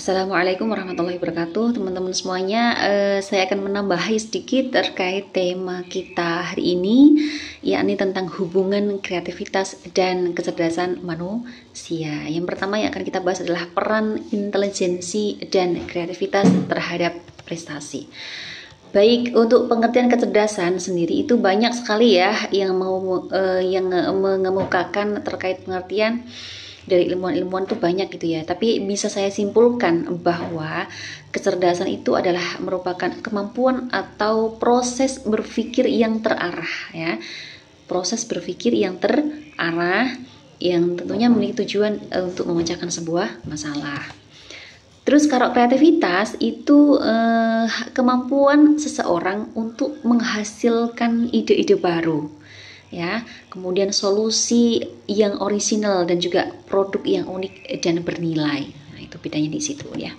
Assalamualaikum warahmatullahi wabarakatuh, teman-teman semuanya. Saya akan menambahi sedikit terkait tema kita hari ini, yakni tentang hubungan kreativitas dan kecerdasan manusia. Yang pertama yang akan kita bahas adalah peran intelijensi dan kreativitas terhadap prestasi. Baik, untuk pengertian kecerdasan sendiri itu banyak sekali ya yang mengemukakan terkait pengertian dari ilmuwan-ilmuwan itu banyak gitu ya. Tapi bisa saya simpulkan bahwa kecerdasan itu adalah merupakan kemampuan atau proses berpikir yang terarah ya. Proses berpikir yang terarah yang tentunya memiliki tujuan untuk memecahkan sebuah masalah. Terus kalau kreativitas itu kemampuan seseorang untuk menghasilkan ide-ide baru. Ya, kemudian solusi yang orisinal dan juga produk yang unik dan bernilai. Nah, itu bedanya di situ ya.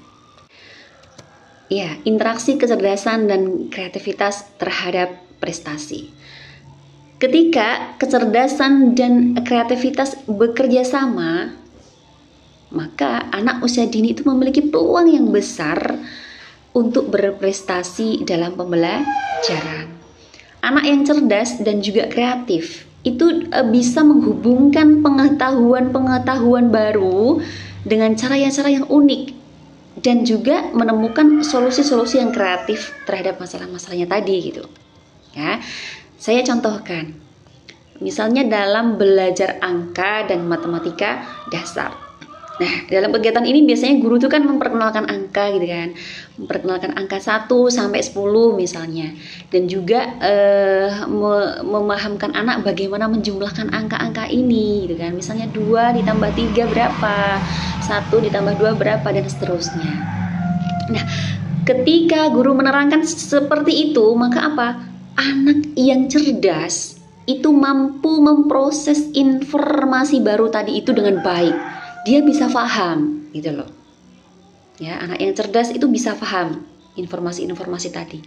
Ya, interaksi kecerdasan dan kreativitas terhadap prestasi. Ketika kecerdasan dan kreativitas bekerja sama, maka anak usia dini itu memiliki peluang yang besar untuk berprestasi dalam pembelajaran. Anak yang cerdas dan juga kreatif itu bisa menghubungkan pengetahuan baru dengan cara yang unik dan juga menemukan solusi-solusi yang kreatif terhadap masalah-masalahnya tadi gitu. Ya, saya contohkan. Misalnya dalam belajar angka dan matematika dasar. Nah, dalam kegiatan ini biasanya guru itu kan memperkenalkan angka gitu kan. Memperkenalkan angka 1 sampai 10 misalnya. Dan juga memahamkan anak bagaimana menjumlahkan angka-angka ini gitu kan. Misalnya 2 ditambah 3 berapa? 1 ditambah 2 berapa dan seterusnya. Nah, ketika guru menerangkan seperti itu, maka apa? Anak yang cerdas itu mampu memproses informasi baru tadi itu dengan baik. Dia bisa paham gitu loh ya, anak yang cerdas itu bisa paham informasi-informasi tadi.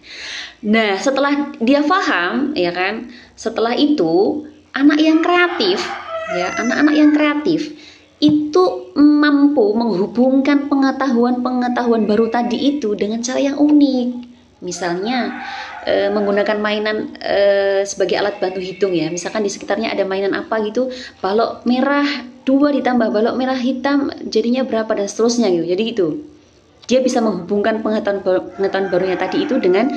Nah, setelah dia paham ya kan, setelah itu anak yang kreatif ya, anak-anak yang kreatif itu mampu menghubungkan pengetahuan baru tadi itu dengan cara yang unik. Misalnya menggunakan mainan sebagai alat bantu hitung ya. Misalkan di sekitarnya ada mainan apa gitu, balok merah 2 ditambah balok merah hitam jadinya berapa dan seterusnya gitu. Jadi gitu. Dia bisa menghubungkan pengetahuan barunya tadi itu dengan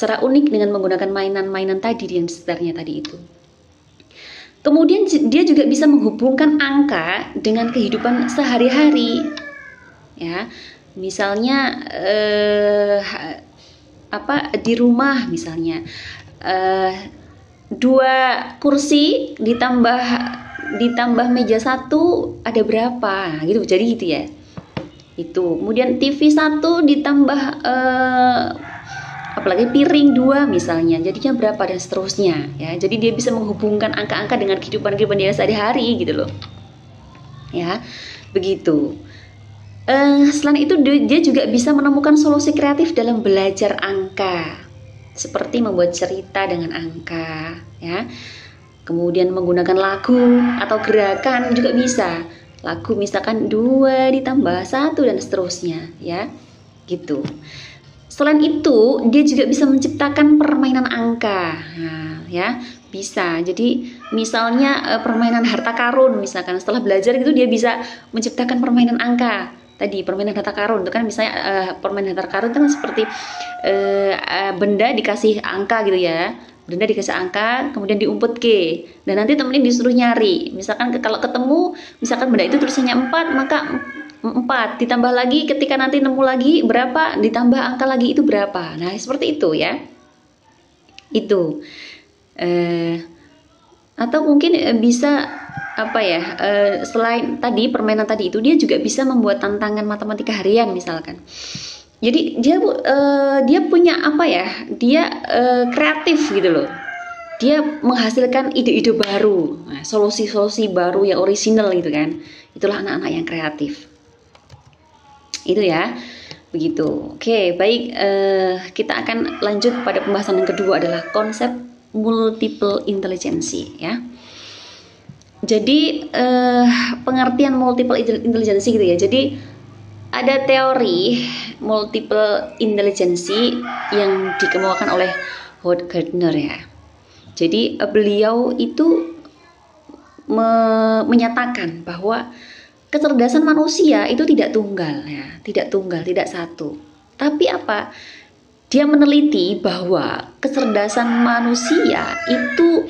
cara unik dengan menggunakan mainan-mainan tadi di sekitarnya tadi itu. Kemudian dia juga bisa menghubungkan angka dengan kehidupan sehari-hari. Ya. Misalnya di rumah misalnya 2 kursi ditambah meja 1 ada berapa gitu, jadi gitu ya. Itu kemudian TV 1 ditambah apalagi piring 2 misalnya jadinya berapa dan seterusnya ya. Jadi dia bisa menghubungkan angka-angka dengan kehidupan dia sehari-hari gitu loh ya, begitu. Selain itu dia juga bisa menemukan solusi kreatif dalam belajar angka, seperti membuat cerita dengan angka ya. Kemudian menggunakan lagu atau gerakan juga bisa. Lagu misalkan 2 ditambah 1 dan seterusnya ya, gitu. Selain itu dia juga bisa menciptakan permainan angka. Nah, ya bisa. Jadi misalnya permainan harta karun misalkan, setelah belajar gitu dia bisa menciptakan permainan angka. Tadi permainan harta karun itu kan misalnya permainan harta karun kan seperti benda dikasih angka gitu ya. Benda dikasih angka kemudian diumpet ke. Dan nanti temenin disuruh nyari. Misalkan kalau ketemu misalkan benda itu tulisannya 4, maka 4 ditambah lagi ketika nanti nemu lagi berapa ditambah angka lagi itu berapa. Nah, seperti itu ya. Itu. Atau mungkin bisa selain tadi permainan tadi itu dia juga bisa membuat tantangan matematika harian misalkan. Jadi dia punya dia kreatif gitu loh. Dia menghasilkan ide-ide baru, solusi-solusi baru yang orisinal gitu kan. Itulah anak-anak yang kreatif. Itu ya, begitu. Oke, baik, kita akan lanjut pada pembahasan yang kedua adalah konsep multiple intelligency ya. Jadi pengertian multiple intelligency gitu ya. Jadi ada teori multiple intelligence yang dikemukakan oleh Howard Gardner ya. Jadi beliau itu menyatakan bahwa kecerdasan manusia itu tidak tunggal ya, tidak satu. Tapi apa? Dia meneliti bahwa kecerdasan manusia itu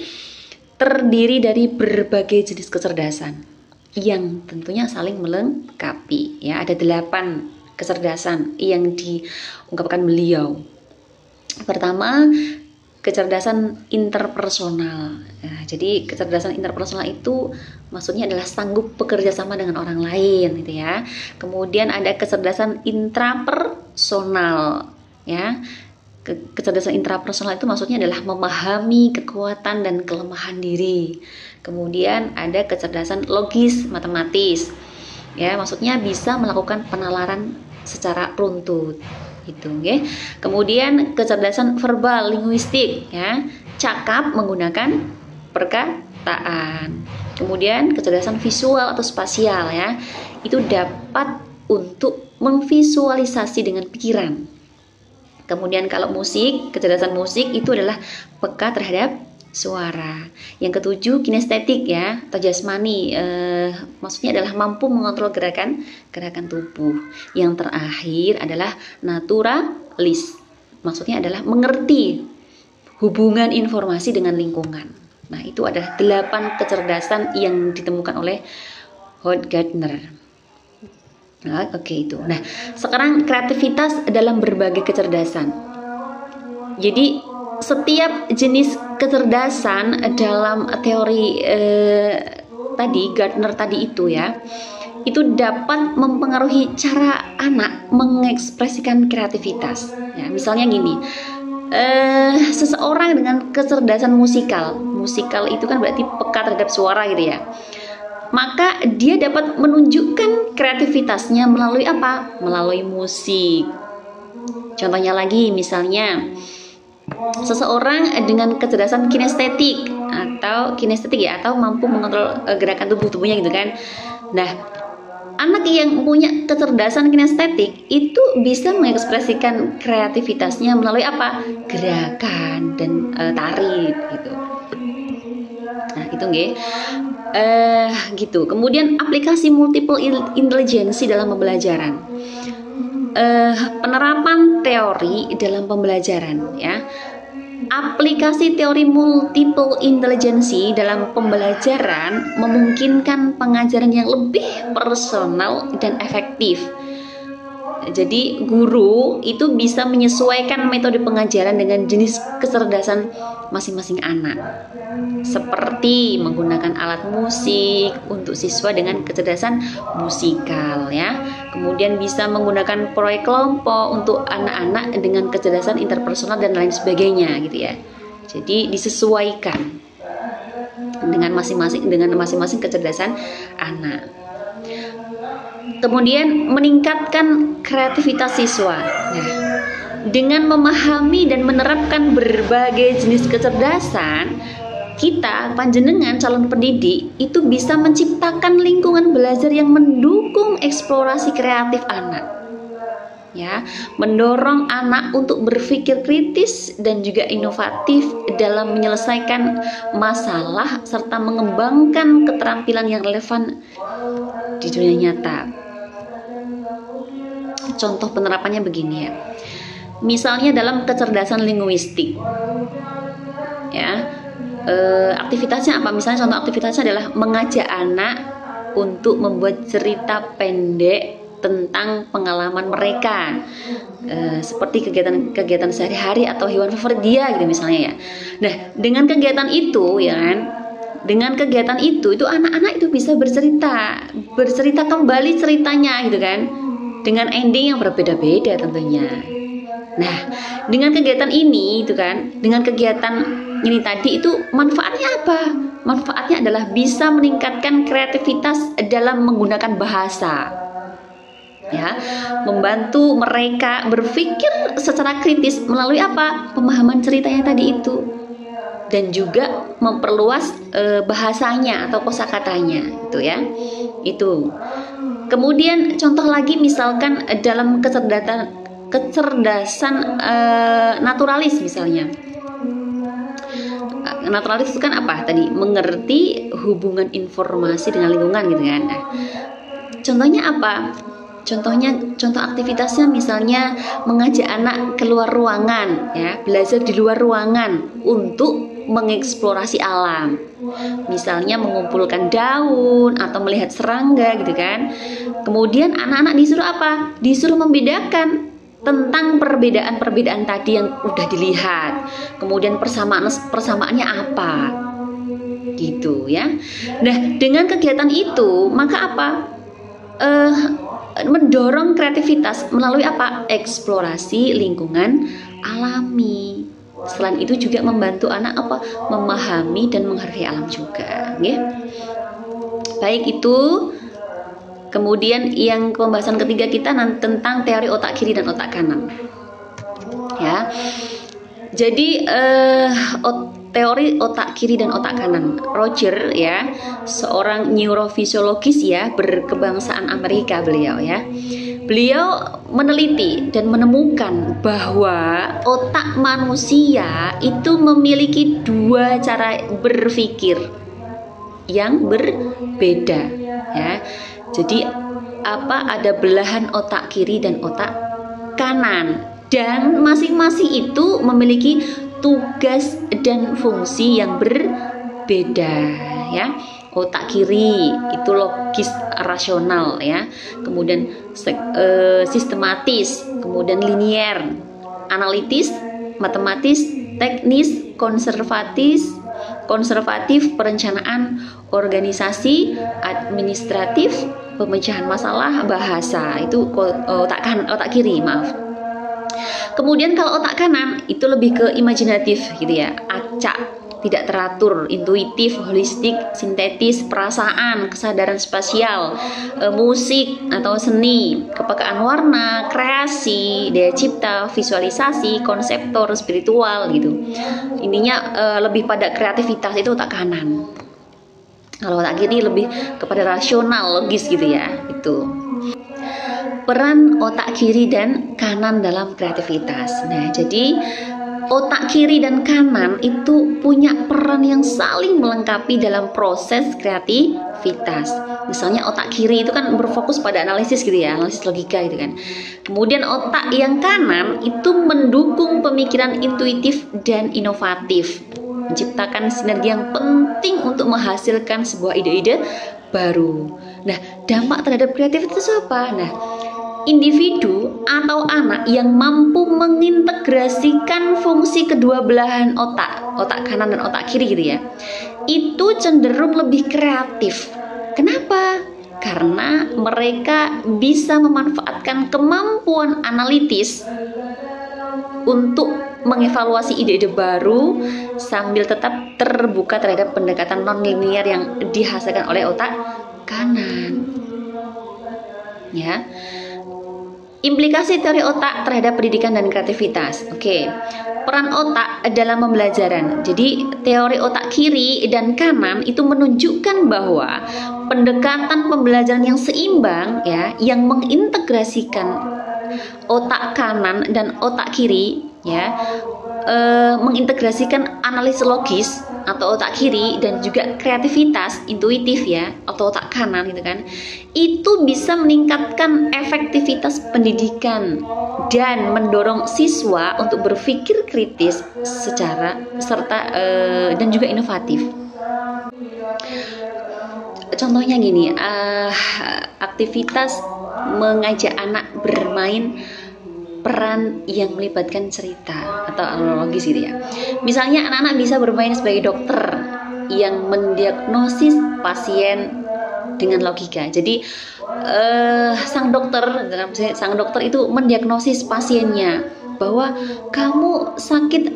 terdiri dari berbagai jenis kecerdasan yang tentunya saling melengkapi ya. Ada 8 kecerdasan yang diungkapkan beliau. Pertama, kecerdasan interpersonal. Nah, jadi kecerdasan interpersonal itu maksudnya adalah sanggup bekerja sama dengan orang lain gitu ya. Kemudian ada kecerdasan intrapersonal ya. Kecerdasan intrapersonal itu maksudnya adalah memahami kekuatan dan kelemahan diri. Kemudian ada kecerdasan logis matematis ya, maksudnya bisa melakukan penalaran secara runtut gitu ya. Kemudian kecerdasan verbal linguistik ya, cakap menggunakan perkataan. Kemudian kecerdasan visual atau spasial ya, itu dapat untuk memvisualisasi dengan pikiran. Kemudian kalau musik, kecerdasan musik itu adalah peka terhadap suara. Yang ketujuh, kinestetik ya, atau jasmani, maksudnya adalah mampu mengontrol gerakan tubuh. Yang terakhir adalah naturalis, maksudnya adalah mengerti hubungan informasi dengan lingkungan. Nah, itu adalah 8 kecerdasan yang ditemukan oleh Howard Gardner. Nah, oke itu. Nah, sekarang kreativitas dalam berbagai kecerdasan. Jadi setiap jenis kecerdasan dalam teori Gardner tadi itu ya, itu dapat mempengaruhi cara anak mengekspresikan kreativitas. Ya, misalnya gini, seseorang dengan kecerdasan musikal itu kan berarti peka terhadap suara gitu ya. Maka dia dapat menunjukkan kreativitasnya melalui apa? Melalui musik. Contohnya lagi, misalnya seseorang dengan kecerdasan kinestetik atau mampu mengontrol gerakan tubuhnya gitu kan. Nah, anak yang punya kecerdasan kinestetik itu bisa mengekspresikan kreativitasnya melalui apa? Gerakan dan tari gitu. Nah, itu nggih. Gitu. Kemudian aplikasi multiple intelligence dalam pembelajaran. Penerapan teori dalam pembelajaran ya. Aplikasi teori multiple intelligence dalam pembelajaran memungkinkan pengajaran yang lebih personal dan efektif. Jadi guru itu bisa menyesuaikan metode pengajaran dengan jenis kecerdasan masing-masing anak. Seperti menggunakan alat musik untuk siswa dengan kecerdasan musikal ya. Kemudian bisa menggunakan proyek kelompok untuk anak-anak dengan kecerdasan interpersonal dan lain sebagainya gitu ya. Jadi disesuaikan dengan masing-masing kecerdasan anak. Kemudian meningkatkan kreativitas siswa. Nah, dengan memahami dan menerapkan berbagai jenis kecerdasan, kita, panjenengan calon pendidik, itu bisa menciptakan lingkungan belajar yang mendukung eksplorasi kreatif anak. Ya, mendorong anak untuk berpikir kritis dan juga inovatif dalam menyelesaikan masalah serta mengembangkan keterampilan yang relevan di dunia nyata. Contoh penerapannya begini ya. Misalnya dalam kecerdasan linguistik. Ya. Aktivitasnya apa? Misalnya contoh aktivitasnya adalah mengajak anak untuk membuat cerita pendek tentang pengalaman mereka, seperti kegiatan sehari-hari atau hewan favorit dia gitu misalnya ya. Nah, dengan kegiatan itu ya kan, dengan kegiatan itu anak-anak itu bisa bercerita kembali ceritanya gitu kan, dengan ending yang berbeda-beda tentunya. Nah, dengan kegiatan ini itu kan, dengan kegiatan ini tadi itu manfaatnya apa? Manfaatnya adalah bisa meningkatkan kreativitas dalam menggunakan bahasa. Ya, membantu mereka berpikir secara kritis melalui apa? Pemahaman ceritanya tadi itu. Dan juga memperluas bahasanya atau kosakatanya gitu ya. Itu. Kemudian contoh lagi misalkan dalam kecerdasan naturalis misalnya. Naturalis itu kan apa tadi? Mengerti hubungan informasi dengan lingkungan gitu kan. Nah, contohnya apa? Contoh aktivitasnya misalnya mengajak anak keluar ruangan, ya, belajar di luar ruangan untuk mengeksplorasi alam. Misalnya mengumpulkan daun atau melihat serangga gitu kan. Kemudian anak-anak disuruh apa? Disuruh membedakan tentang perbedaan-perbedaan tadi yang udah dilihat. Kemudian persamaannya apa? Gitu ya. Nah, dengan kegiatan itu, maka apa? Mendorong kreativitas melalui apa? Eksplorasi lingkungan alami. Selain itu juga membantu anak apa? Memahami dan menghargai alam juga, ya. Baik itu. Kemudian yang pembahasan ketiga kita tentang teori otak kiri dan otak kanan. Ya. Jadi teori otak kiri dan otak kanan. Roger ya, seorang neurofisiologis ya, berkebangsaan Amerika beliau ya. Beliau meneliti dan menemukan bahwa otak manusia itu memiliki dua cara berpikir yang berbeda ya. Jadi ada belahan otak kiri dan otak kanan, dan masing-masing itu memiliki tugas dan fungsi yang berbeda ya. Otak kiri itu logis rasional ya, kemudian sistematis, kemudian linier, analitis, matematis, teknis, konservatif, perencanaan, organisasi, administratif, pemecahan masalah, bahasa. Itu otak kiri, maaf. Kemudian kalau otak kanan itu lebih ke imajinatif gitu ya, acak, tidak teratur, intuitif, holistik, sintetis, perasaan, kesadaran spasial, musik atau seni, kepekaan warna, kreasi, daya cipta, visualisasi, konseptor, spiritual gitu. Intinya lebih pada kreativitas, itu otak kanan. Kalau otak kiri lebih kepada rasional, logis gitu ya. Itu peran otak kiri dan kanan dalam kreativitas. Nah, jadi otak kiri dan kanan itu punya peran yang saling melengkapi dalam proses kreativitas. Misalnya otak kiri itu kan berfokus pada analisis gitu ya, analisis logika gitu kan. Kemudian otak yang kanan itu mendukung pemikiran intuitif dan inovatif, menciptakan sinergi yang penting untuk menghasilkan sebuah ide-ide baru. Nah, dampak terhadap kreativitas itu apa? Nah, individu atau anak yang mampu mengintegrasikan fungsi kedua belahan otak kanan dan otak kiri gitu ya, itu cenderung lebih kreatif. Kenapa? Karena mereka bisa memanfaatkan kemampuan analitis untuk mengevaluasi ide-ide baru sambil tetap terbuka terhadap pendekatan non-linier yang dihasilkan oleh otak kanan. Ya. Implikasi teori otak terhadap pendidikan dan kreativitas. Oke. Peran otak dalam pembelajaran. Jadi teori otak kiri dan kanan itu menunjukkan bahwa pendekatan pembelajaran yang seimbang ya, yang mengintegrasikan otak kanan dan otak kiri ya, mengintegrasikan analisis logis atau otak kiri dan juga kreativitas intuitif ya atau otak kanan gitu kan, itu bisa meningkatkan efektivitas pendidikan dan mendorong siswa untuk berpikir kritis dan juga inovatif. Contohnya gini, aktivitas mengajak anak bermain peran yang melibatkan cerita atau analogis gitu ya. Misalnya anak-anak bisa bermain sebagai dokter yang mendiagnosis pasien dengan logika. Jadi sang dokter itu mendiagnosis pasiennya bahwa kamu sakit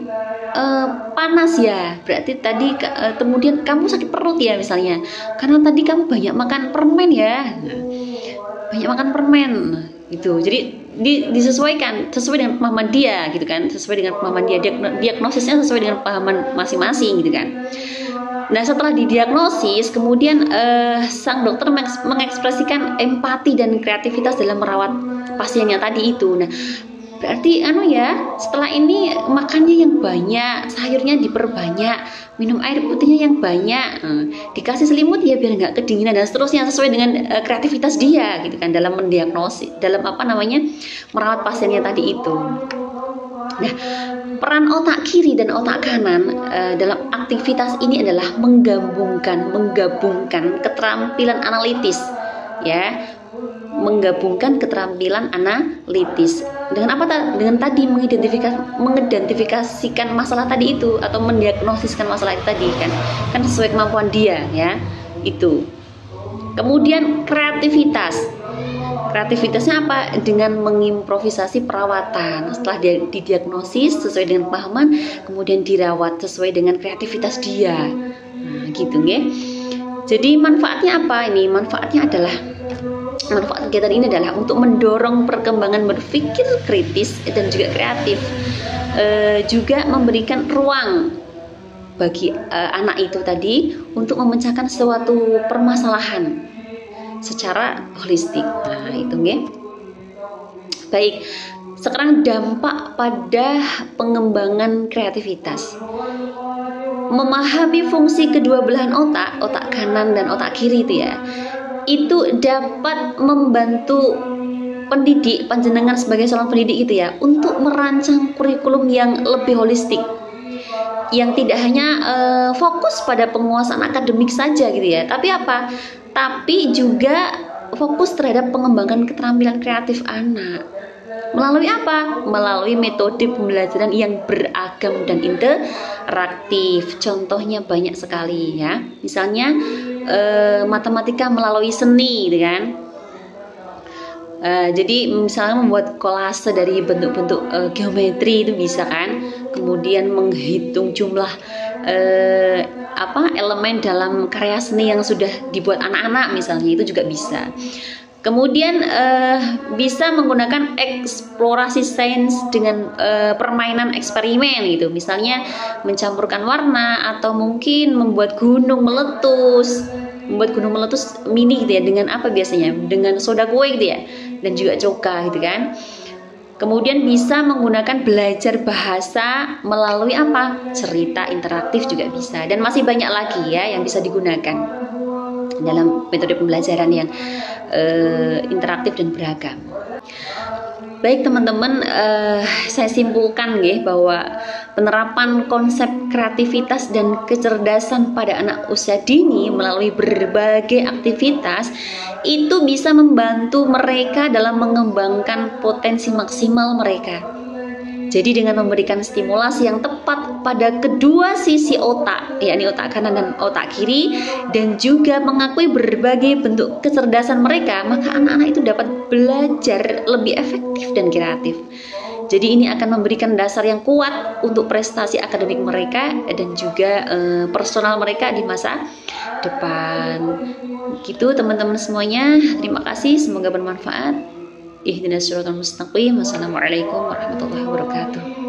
panas ya, berarti tadi kemudian kamu sakit perut ya misalnya, karena tadi kamu banyak makan permen ya, banyak makan permen gitu. Jadi disesuaikan sesuai dengan pemahaman dia gitu kan, sesuai dengan pemahaman dia, diagnosisnya sesuai dengan pemahaman masing-masing gitu kan. Nah, setelah didiagnosis, kemudian sang dokter mengekspresikan empati dan kreativitas dalam merawat pasiennya tadi itu. Nah, berarti setelah ini makannya yang banyak, sayurnya diperbanyak, minum air putihnya yang banyak, dikasih selimut ya biar nggak kedinginan dan seterusnya, sesuai dengan kreativitas dia gitu kan dalam mendiagnosis, dalam merawat pasiennya tadi itu. Nah, peran otak kiri dan otak kanan dalam aktivitas ini adalah menggabungkan keterampilan analitis, ya, menggabungkan keterampilan analitis dengan dengan tadi mengidentifikasikan masalah tadi itu atau mendiagnosiskan masalah itu tadi kan sesuai kemampuan dia, ya, itu. Kemudian kreativitasnya apa? Dengan mengimprovisasi perawatan. Setelah dia didiagnosis sesuai dengan pemahaman, kemudian dirawat sesuai dengan kreativitas dia. Nah, gitu ya. Jadi manfaatnya apa ini? Manfaat kegiatan ini adalah untuk mendorong perkembangan berpikir kritis dan juga kreatif. Juga memberikan ruang bagi anak itu tadi untuk memecahkan suatu permasalahan secara holistik. Nah, itu ya. Baik, sekarang dampak pada pengembangan kreativitas. Memahami fungsi kedua belahan otak kanan dan otak kiri itu ya, itu dapat membantu pendidik, panjenengan sebagai seorang pendidik itu ya, untuk merancang kurikulum yang lebih holistik, yang tidak hanya fokus pada penguasaan akademik saja gitu ya, tapi juga fokus terhadap pengembangan keterampilan kreatif anak. Melalui apa? Melalui metode pembelajaran yang beragam dan interaktif. Contohnya banyak sekali ya. Misalnya matematika melalui seni, gitu kan? Jadi misalnya membuat kolase dari bentuk-bentuk geometri itu bisa kan? Kemudian menghitung jumlah elemen dalam karya seni yang sudah dibuat anak-anak misalnya, itu juga bisa. Kemudian bisa menggunakan eksplorasi sains dengan permainan eksperimen gitu. Misalnya mencampurkan warna atau mungkin membuat gunung meletus mini gitu ya, dengan apa biasanya? Dengan soda kue gitu ya, dan juga coka gitu kan. Kemudian bisa menggunakan belajar bahasa melalui cerita interaktif juga bisa, dan masih banyak lagi ya yang bisa digunakan dalam metode pembelajaran yang interaktif dan beragam. Baik teman-teman, saya simpulkan ya bahwa penerapan konsep kreativitas dan kecerdasan pada anak usia dini melalui berbagai aktivitas itu bisa membantu mereka dalam mengembangkan potensi maksimal mereka. Jadi dengan memberikan stimulasi yang tepat pada kedua sisi otak, yakni otak kanan dan otak kiri, dan juga mengakui berbagai bentuk kecerdasan mereka, maka anak-anak itu dapat belajar lebih efektif dan kreatif. Jadi ini akan memberikan dasar yang kuat untuk prestasi akademik mereka dan juga personal mereka di masa depan. Gitu teman-teman semuanya. Terima kasih, semoga bermanfaat. Ihdinas siratal mustaqim. Wassalamualaikum warahmatullahi wabarakatuh.